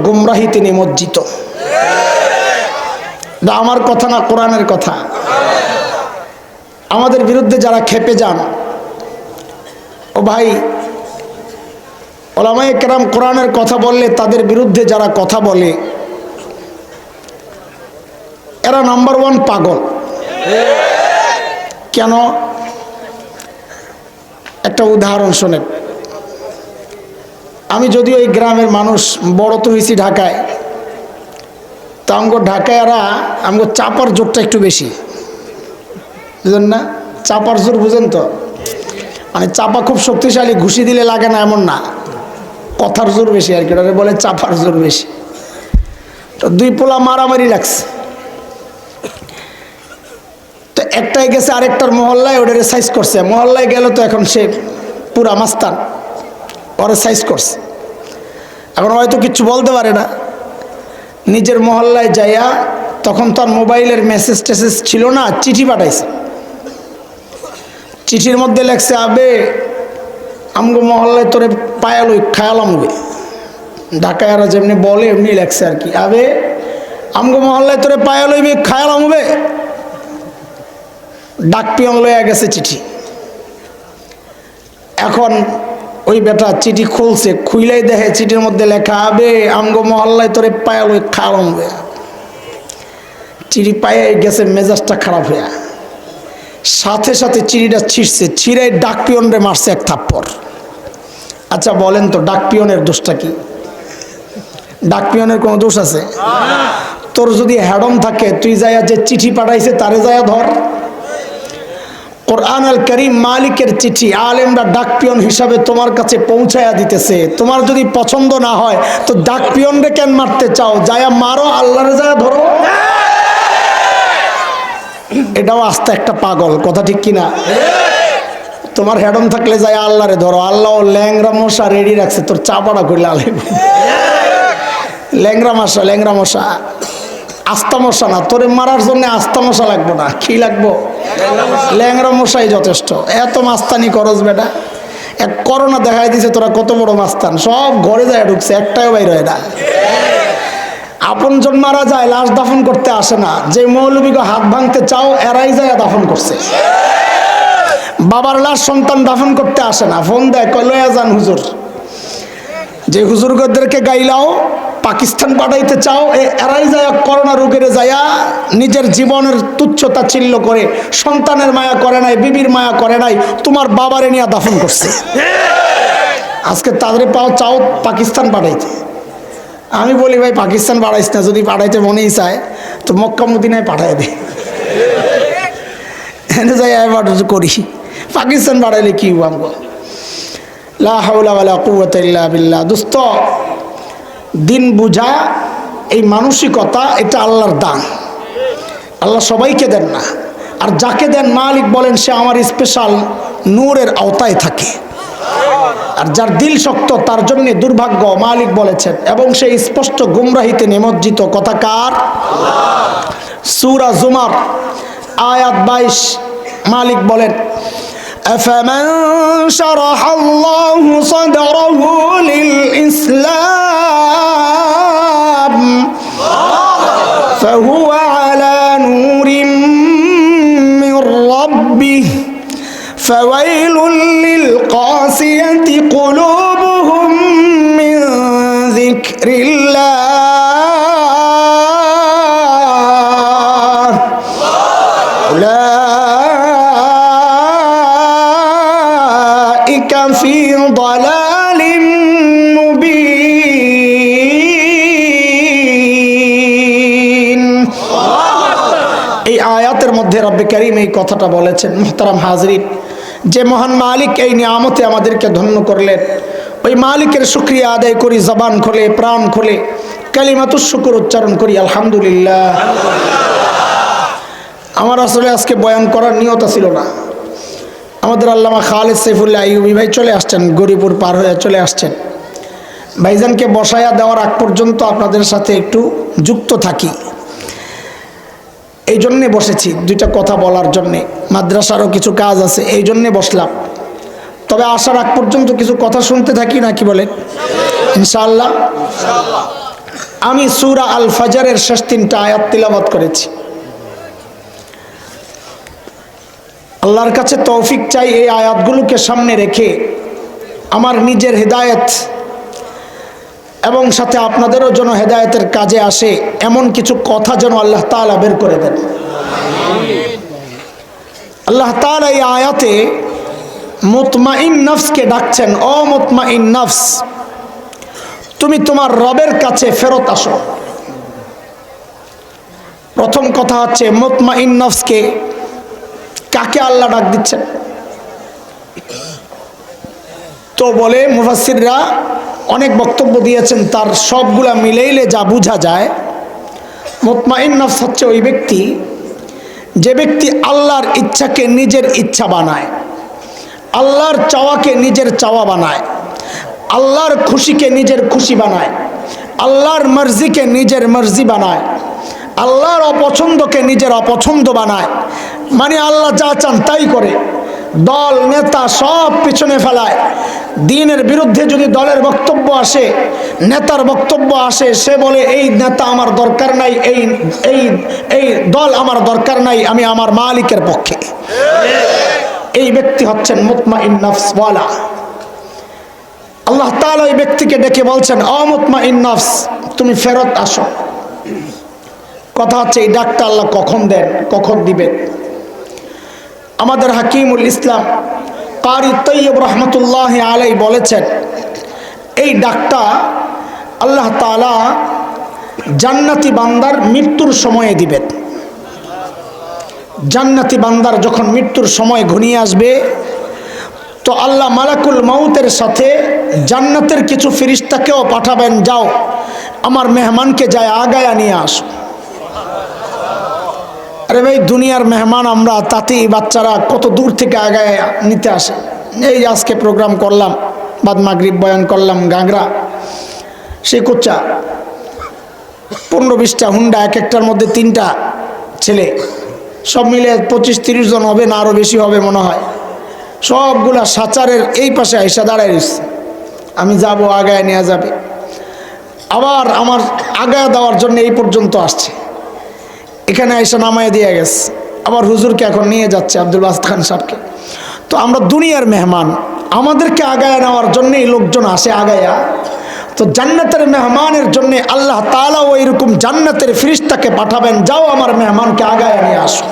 গুমরাহিতে নিমজ্জিত। আমার কথা না, কোরআনের কথা। আমাদের বিরুদ্ধে যারা খেপে যান, ও ভাই, উলামায়ে কেরাম কোরআনের কথা বললে তাদের বিরুদ্ধে যারা কথা বলে এরা নাম্বার ওয়ান পাগল। কেন? একটা উদাহরণ শোনেন। আমি যদিও এই গ্রামের মানুষ, বড় তো হয়েছি ঢাকায়, তা আমগো ঢাকায় আমগো চাপার জোরটা একটু বেশি, বুঝেন না? চাপার জোর বুঝেন তো? মানে চাপা খুব শক্তিশালী, ঘুষি দিলে লাগে না এমন না, কথার জোর বেশি আর কি, ওটা বলে চাপার জোর বেশি। তো দুই পোলা মারামারি লাগছে, তো একটাই গেছে আরেকটার মহল্লায়, ওটারে সাইজ করছে। মহল্লায় গেল তো এখন সে পুরা মাস্তান, ওরে সাইজ করছে। এখন হয়তো কিচ্ছু বলতে পারে না। নিজের মহল্লায় যাইয়া, তখন তার মোবাইলের মেসেজ টেসেজ ছিল না, চিঠি পাঠাইছে। চিঠির মধ্যে লেখছে, আবে আমগো মহল্লায় তোরে পায়াল খায়ালাম হবে। ঢাকায়রা যেমনি বলে এমনি লেখছে আর কি, আবে আমগো মহল্লায় তোরে পায়াল হইবে, খায়ালাম হবে। ডাক পিয়ন লইয়া গেছে চিঠি। এখন ওই বেটা চিঠি খুলছে, খুইলাই দেখে চিঠির মধ্যে লেখা, আবে আমগো মহল্লায় তোরে পায়াল ওই খায়ালাম হবে। চিঠি পায়ে গেছে মেজাজটা খারাপ হইয়া, সাথে সাথে চিঠিটা ছিঁড়ছে, ছিঁড়ে ডাক পিয়নরে মারছে এক থাপ্পড়। আচ্ছা বলেন তো, ডাক পিয়নের দোষটা কি? ডাক পিয়নের কোনো দোষ আছে? তোর যদি হ্যাডম থাকে, তুই যাইয়া যে চিঠি পাঠাইছে তারে যাইয়া ধর। কোরআন আল কারীম মালিকের চিঠি, আলেমরা ডাক পিয়ন হিসাবে তোমার কাছে পৌঁছায়া দিতেছে। তোমার যদি পছন্দ না হয় তো ডাক পিয়নরে কেন মারতে চাও? যাইয়া মারো, আল্লাহরে যাইয়া ধরো। এটাও আস্তে একটা পাগল, কথা ঠিক কিনা? তোমার হেডম থাকলে যাই আল্লাহরে ধরো। আল্লাহ ল্যাংরা মশা রেডি রাখছে, তোর চাপাড়া করলে আলেম। ল্যাংরা মশা, ল্যাংরা মশা, আস্তা মশা না, তোরে মারার জন্য আস্তা মশা লাগবো না। কি লাগবো? ল্যাংরা মশাই যথেষ্ট। এত মাস্তানি করস বেটা, এক করোনা দেখাই দিছে তোরা কত বড় মাস্তান। সব ঘরে যায় ঢুকছে, একটাও বাইর হয় না। আপনজন মারা যায়, লাশ দাফন করতে আসে না। যে মৌলবীকে হাত ভাঙতে চাও, এরাই যায় দাফন করছে। বাবার লাশ সন্তান দাফন করতে আসে না, ফোন দেয়, লয়া যান হুজুর। যে হুজুরদেরকে গাইলাও পাকিস্তান পাঠাইতে চাও, এরাই যায় করোনা রোগের যায়া নিজের জীবনের তুচ্ছতা ছিল্ল করে, সন্তানের মায়া করে নাই, বিবির মায়া করে নাই, তোমার বাবারে নিয়ে দাফন করছে। আজকে তাদের পাও চাও পাকিস্তান পাঠাইতে। আমি বলি ভাই পাকিস্তান পাঠাইস না, যদি পাঠাইতে মনেই চায় তো মক্কা মদিনায় পাঠাই দে, এনে যাই এবার করি। পাকিস্তান পাঠাইলে কি আমগো? লা হাওলা ওয়ালা কুওয়াতা ইল্লা বিল্লাহ। দোস্ত, দিন বুঝা এই মানসিকতা, এটা আল্লাহর দান। আল্লাহ সবাইকে দেন না, আর যাকে দেন মালিক বলেন সে আমার স্পেশাল নূরের আওতায় থাকে। আর যার দিল শক্ত তার জন্য দুর্ভাগ্য, মালিক বলেছেন। এবং সেই স্পষ্ট গুমরাহিতে নিমজ্জিত। কথা কার? সূরা জুমার আয়াত 22, মালিক বলেন, أفمن شرح الله صدره للإسلام فهو على نور من ربه فويل للقاسية قلوبهم من ذكر الله أولئك في ضلال মুবিন। এই আয়াতের মধ্যে রব্বে কারীম এই কথাটা বলেছেন। মুহতারাম হাজরিন, যে মহান মালিক এই নিয়ামতে আমাদেরকে ধন্য করলেন, ওই মালিকের শুকরিয়া আদায় করি, জবান খোলে, প্রাণ খোলে, কালিমাতুশ শুকর উচ্চারণ করি, আলহামদুলিল্লাহ। আমার আসলে আজকে বয়ান করার নিয়ত ছিল না। আমাদের আল্লামা খালেদ সাইফুল্লাহ আইয়ুবী ভাই চলে আসছেন, গরিপুর পার হয়ে চলে আসছেন। ভাইজানকে বসায়া দেওয়ার আগ পর্যন্ত আপনাদের সাথে একটু যুক্ত থাকি, এই জন্যে বসেছি, দুইটা কথা বলার জন্যে। মাদ্রাসারও কিছু কাজ আছে, এই জন্যে বসলাম। তবে আসার আগ পর্যন্ত কিছু কথা শুনতে থাকি, নাকি বলেন? ইনশাআল্লাহ। আমি সূরা আল ফজরের শেষ 3টা আয়াত তিলাওয়াত করেছি। আল্লাহর কাছে তৌফিক চাই এই আয়াতগুলোকে সামনে রেখে আমার নিজের হেদায়েত এবং সাথে আপনাদেরও যেন হেদায়েতের কাজে আসে এমন কিছু কথা যেন আল্লাহ তাআলা বের করে দেন। আল্লাহ তাআলা এই আয়াতে মুতমাইন নফসকে ডাকছেন, ও মুতমাইন নফস, তুমি তোমার রবের কাছে ফেরত আসো। প্রথম কথা হচ্ছে মুতমাইন নফসকে কাকে আল্লাহ ডাক দিচ্ছেন? তো বলে মুফাসসিররা অনেক বক্তব্য দিয়েছেন, তার সবগুলা মিলেইলে যা বোঝা যায়, মুতমাইন নফস হচ্ছে ওই ব্যক্তি যে ব্যক্তি আল্লাহর ইচ্ছাকে নিজের ইচ্ছা বানায়, আল্লাহর চাওয়াকে নিজের চাওয়া বানায়, আল্লাহর খুশিকে নিজের খুশি বানায়, আল্লাহর মর্জিকে নিজের মর্জি বানায়, আল্লাহর অপছন্দকে নিজের অপছন্দ বানায়। মানে আল্লাহ যা চান তাই করে, দল নেতা সব পিছনে ফেলায়। দ্বীনের বিরুদ্ধে যদি দলের বক্তব্য আসে, নেতার বক্তব্য আসে, সে বলে এই নেতা আমার দরকার নাই, এই দল আমার দরকার নাই, আমি আমার মালিকের পক্ষে। এই ব্যক্তি হচ্ছেন মুতমাইন নফসওয়ালা। আল্লাহ তাআলা এই ব্যক্তিকে ডেকে বলছেন, ও মুতমাইন নফস, তুমি ফেরত আসো। কথা হচ্ছে এই ডাকটা আল্লাহ কখন দেন, কখন দিবেন? আমাদের হাকিমুল ইসলাম কারি তৈয়ব রহমতুল্লাহ আলাই বলেছেন, এই ডাকটা আল্লাহ তাআলা জান্নাতি বান্দার মৃত্যুর সময়ে দিবেন। জান্নাতি বান্দার যখন মৃত্যুর সময় ঘনিয়ে আসবে, তো আল্লাহ মালাকুল মউতের সাথে জান্নাতের কিছু ফেরেশতাকেও পাঠাবেন, যাও আমার মেহমানকে যায় আগায়া নিয়ে আসো। আরে ভাই, দুনিয়ার মেহমান আমরা, তাতেই বাচ্চারা কত দূর থেকে আগায় নিতে আসে। এই আজকে প্রোগ্রাম করলাম, বাদ মাগরিব বয়ান করলাম গাংরা, সে কোচ্চা 15-20টা হুন্ডা, এক একটার মধ্যে 3টা ছেলে, সব মিলে 25-30 জন হবে না, আরও বেশি হবে মনে হয়। সবগুলা সাচারের এই পাশে আইসা দাঁড়ায় রয়েছে, আমি যাব, আগায় নেওয়া যাবে। আবার আমার আগায় দেওয়ার জন্য এই পর্যন্ত আসছে, এখানে আইসা নামায় দিয়ে গেছে, আবার হুজুরকে এখন নিয়ে যাচ্ছে, আব্দুল বাসিত খান সাহেবকে। তো আমরা দুনিয়ার মেহমান, আমাদেরকে আগায় নেওয়ার জন্য এই লোকজন আসে আগায়া। তো জান্নাতের মেহমানের জন্য আল্লাহ তাআলা ওই রকম জান্নাতের ফেরেশতাকে পাঠাবেন, যাও আমার মেহমানকে আগায় নিয়ে আসো।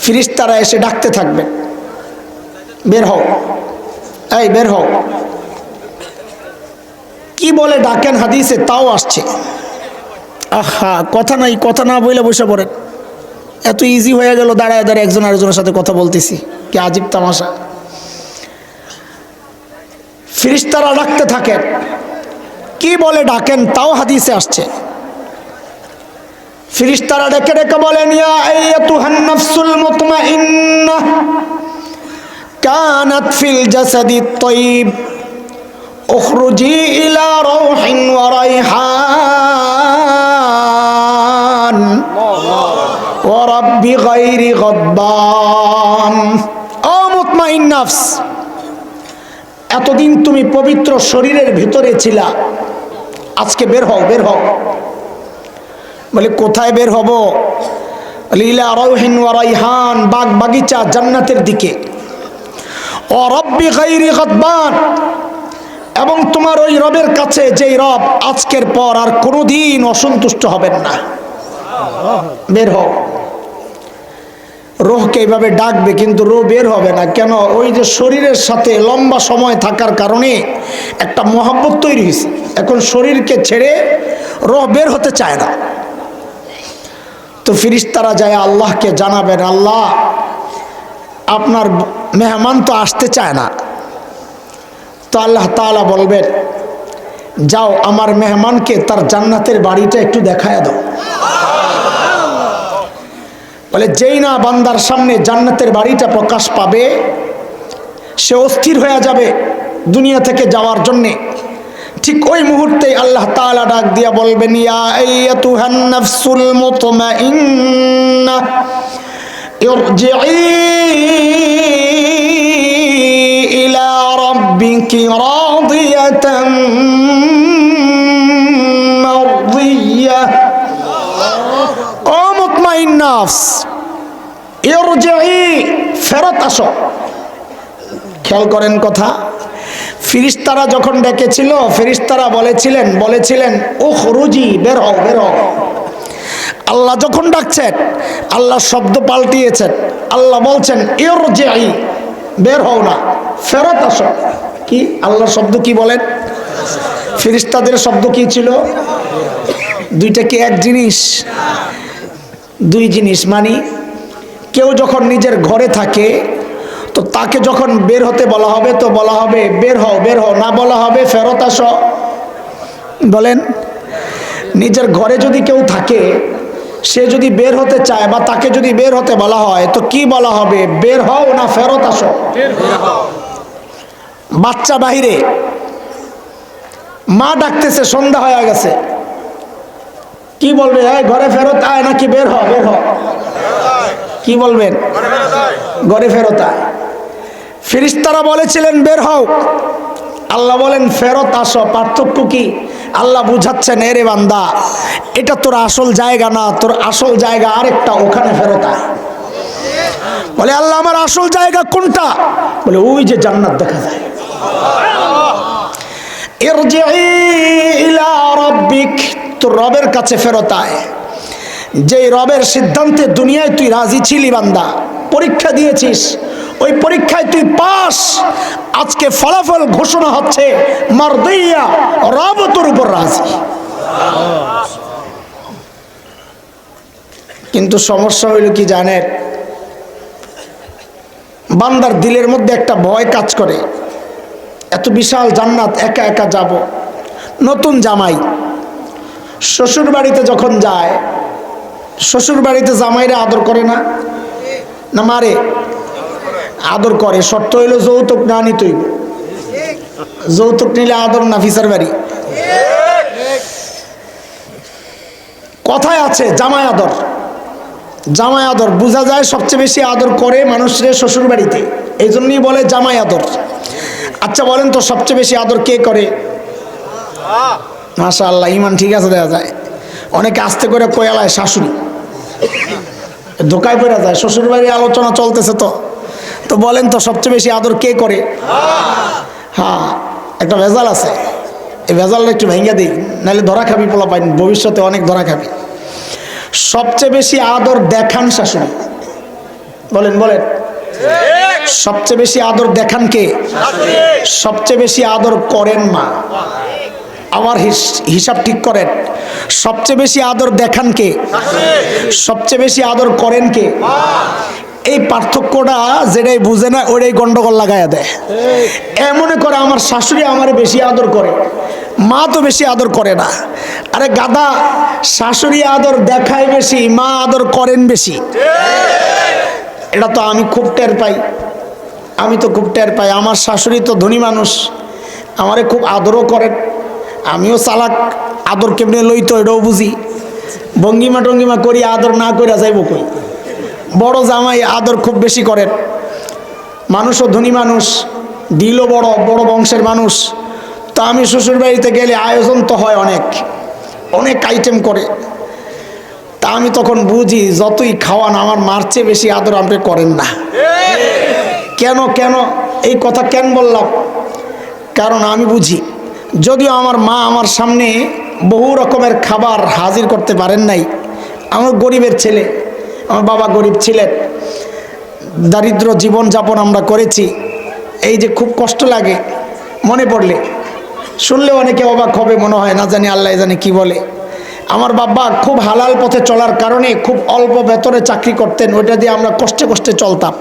ফেরেশতারা এসে ডাকতে থাকবে, বের হও, এই বের হও। কি বলে ডাকেন হাদিসে তাও আসছে। আহা, কথা নাই, কথা না বইলে বসে পড়েন। এত ইজি হয়ে গেল দাঁড়ায় দাঁড়ায় একজন আরেকজনের সাথে কথা বলতেছি, কি আজীব তামাশা। ফেরেশতারা ডাকতে থাকেন, কি বলে ডাকেন তাও হাদিসে আসছে। ফেরেশতারা ডেকে ডেকে বলেন, ইয়া আইয়াতুহান নাফসুল মুতমাইন্নাহ কানাত ফিল জাসাদিত তাইয়িব উখরুজি ইলা রাউহিন ওয়া রাইহান ওয়া রাব্বি গায়রি গাদবান। ও মুতমাইন নফস, এতদিন তুমি পবিত্র শরীরের ভিতরে ছিলা, আজকে বের হও, বের হও। বলে কোথায় বের হব? ইলা রাউহিন ওয়া রাইহান, বাগ বাগিচা জান্নাতের দিকে। ওয়া রাব্বি গায়রি গাদবান, এবং তোমার ওই রবের কাছে, যেই রব আজকের পর আর কোনোদিন অসন্তুষ্ট হবেন না। বের হও। রোহকে এইভাবে ডাকবে, কিন্তু রোহ বের হবে না। কেন? ওই যে শরীরের সাথে লম্বা সময় থাকার কারণে একটা মহব্বত তৈরি হয়েছে। এখন শরীরকে ছেড়ে রোহ বের হতে চায় না। তো ফেরেশতারা যায় আল্লাহকে জানাবেন, আল্লাহ আপনার মেহমান তো আসতে চায় না। তো আল্লাহ তাআলা বলবেন, যাও আমার মেহমানকে তার জান্নাতের বাড়িটা একটু দেখায় দাও। বলে যেই না বান্দার সামনে জান্নাতের বাড়িটা প্রকাশ পাবে, সে অস্থির হয়ে যাবে দুনিয়া থেকে যাওয়ার জন্যে। ঠিক ওই মুহূর্তেই আল্লাহ তাআলা ডাক দিয়া বলবেন, ইয়া আইয়াতুহান নাফসুল মুতমাইন্নাহ ইরজিই ইলা রাব্বিকি রাদিয়াতাম নাফস ইরজিই, ফেরত আসো। খেয়াল করেন কথা, ফেরেশতারা যখন ডেকেছিল, ফেরেশতারা বলেছিলেন উখরুজি, বের হও বের হও। আল্লাহ যখন ডাকছেন, আল্লাহ শব্দ পাল্টিয়েছেন, আল্লাহ বলছেন ইরজিই, বের হও না, ফেরত আসো। কি আল্লাহর শব্দ কি বলেন? ফেরেশতাদের শব্দ কি ছিল? দুইটা কি এক জিনিস? দুই জিনিস। মানে কেউ যখন নিজের ঘরে থাকে তো তাকে যখন বের হতে বলা হবে তো বলা হবে বের হও বের হও, না বলা হবে ফেরত আসো। বলেন, নিজের ঘরে যদি কেউ থাকে, সে যদি বের হতে চায় বা তাকে যদি বের হতে বলা হয় তো কি বলা হবে? বের হও না ফেরত আসো? বাচ্চা বাহিরে, মা ডাকতেছে, সন্ধ্যা হয়ে গেছে, কি বলবে? এই ঘরে ফেরত আয়, নাকি বের হ বের হ? কি বলবেন? ঘরে ফেরত আয়। ফেরেশতারা বলেছিলেন বের হও, আল্লাহ বলেন ফেরত আসো। পার্থক্য কি? আল্লাহ বুঝাচ্ছেন, এরে বান্দা, এটা তোর আসল জায়গা না, তোর আসল জায়গা আরেকটা, ওখানে ফেরত আয়। বলে আল্লাহ আমার আসল জায়গা কোনটা? বলে ওই যে জান্নাত দেখা যায়। ইরজিই ইলা রাব্বিক, তোর রবের কাছে ফেরত আয়। যে রবের সিদ্ধান্তে দুনিয়ায় তুই রাজি ছিলি বান্দা, পরীক্ষা দিয়েছিস, ওই পরীক্ষায় তুই পাস, আজকে ফলাফল ঘোষণা হচ্ছে, মারদিয়া, রব তোর উপর রাজি। কিন্তু সমস্যা হইল কি জানেন? বান্দার দিলের মধ্যে একটা ভয় কাজ করে, এত বিশাল জান্নাত একা একা যাব। নতুন জামাই শ্বশুর বাড়িতে যখন যায়, শ্বশুর বাড়িতে জামাইরা আদর করে না? না মারে? আদর করে। শর্ত হইল যৌতুক না নিতেই। যৌতুক নিলে আদর না, ফিসার বাড়ি। কথায় আছে জামাই আদর। জামাই আদর বোঝা যায় সবচেয়ে বেশি আদর করে মানুষের শ্বশুর বাড়িতে, এই জন্যই বলে জামাই আদর। আচ্ছা বলেন তো সবচেয়ে বেশি আদর কে করে? মাশাআল্লাহ, ইমান ঠিক আছে। দেখা যায় অনেকে আস্তে করে কয়ালায় শাশুড়ি, ধোকায় পড়ে যায়। শ্বশুর বাড়ির আলোচনা চলতেছে তো বলেন তো সবচেয়ে বেশি আদর কে করে? হ্যাঁ, একটা ভেজাল আছে, এই ভেজালটা একটু ভেঙে দিই, নাহলে ধরা খাবি, পোলা পাই ভবিষ্যতে অনেক ধরা খাবি। সবচেয়ে বেশি আদর দেখান শাশুড়ি। বলেন বলেন, সবচেয়ে বেশি আদর দেখান কে? সবচেয়ে বেশি আদর করেন মা। আবার হিসাব ঠিক করেন, সবচেয়ে বেশি আদর দেখান কে? সবচেয়ে বেশি আদর করেন কে? এই পার্থক্যটা যেটাই বুঝে না ওইটাই গন্ডগোল লাগাইয়া দেয়। এমনে করে আমার শাশুড়ি আমারে বেশি আদর করে, মা তো বেশি আদর করে না। আরে গাদা, শাশুড়ি আদর দেখায় বেশি, মা আদর করেন বেশি। এটা তো আমি খুব টের পাই, আমি তো খুব টের পাই। আমার শাশুড়ি তো ধনী মানুষ, আমারে খুব আদরও করেন, আমিও চালাক, আদর কেমনে লইতো এটাও বুঝি। ভঙ্গিমা টঙ্গিমা করি, আদর না করে যাইব কই। বড় জামাই আদর খুব বেশি করেন, মানুষও ধনী মানুষ, দিলও বড়, বড় বংশের মানুষ। তা আমি শ্বশুর বাড়িতে গেলে আয়োজন তো হয়, অনেক অনেক আইটেম করে। তা আমি তখন বুঝি যতই খাওয়ান আমার মার চেয়ে বেশি আদর আপনি করেন না। কেন কেন এই কথা কেন বললাম? কারণ আমি বুঝি, যদিও আমার মা আমার সামনে বহু রকমের খাবার হাজির করতে পারেন নাই, আমার গরিবের ছেলে, আমার বাবা গরিব ছিলেন, দারিদ্র জীবনযাপন আমরা করেছি। এই যে খুব কষ্ট লাগে মনে পড়লে, শুনলে অনেকে অবাক হবে, মনে হয় না জানি আল্লাহ জানি কি বলে। আমার বাবা খুব হালাল পথে চলার কারণে খুব অল্প বেতনে চাকরি করতেন, ওইটা দিয়ে আমরা কষ্টে কষ্টে চলতাম।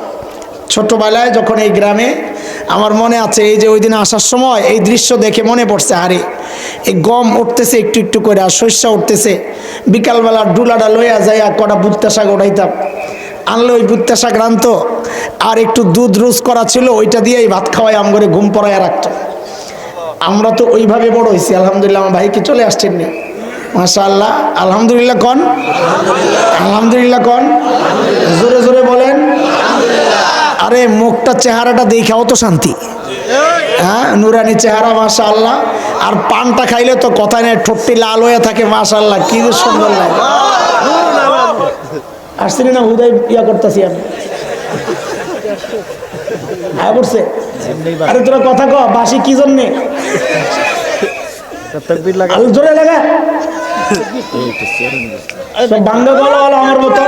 ছোটবেলায় যখন এই গ্রামে, আমার মনে আছে এই যে ওই দিনে আসার সময় এই দৃশ্য দেখে মনে পড়ছে, আরে এই গম উঠতেছে একটু একটু করে, আর শস্য উঠতেছে, বিকালবেলা ডুলাটা লইয়া যাইয়া কটা বুত্তা শাক উঠাইতাম, আনলে ওই বুত্তা শাক রানতো, আর একটু দুধ রোজ করা ছিল, ওইটা দিয়েই ভাত খাওয়াই আম করে ঘুম পড়াইয়া রাখতো। আমরা তো ওইভাবে বড় হয়েছি আলহামদুলিল্লাহ। আমার ভাইকে চলে আসছেন নি? মাশাআল্লাহ, আলহামদুলিল্লাহ কন, আলহামদুলিল্লাহ কন, জোরে জোরে বলেন। আরে মুখটা চেহারাটা দেখাও তো শান্তি, হ্যাঁ, নুরানি চেহারা মাশাআল্লাহ। আর পানটা খাইলে তো কথা নেই, ঠোঁটটি লাল হয়ে থাকে মাশাআল্লাহ, কি যে সুন্দর লাগে। আসছি না হুদাই ইয়া করতেছি আমি হ্যাঁ পড়ছে আরে তোরা কথা ক বাসি কি জন্যে জোরে লাগা বান্ধব বলো আমার মতো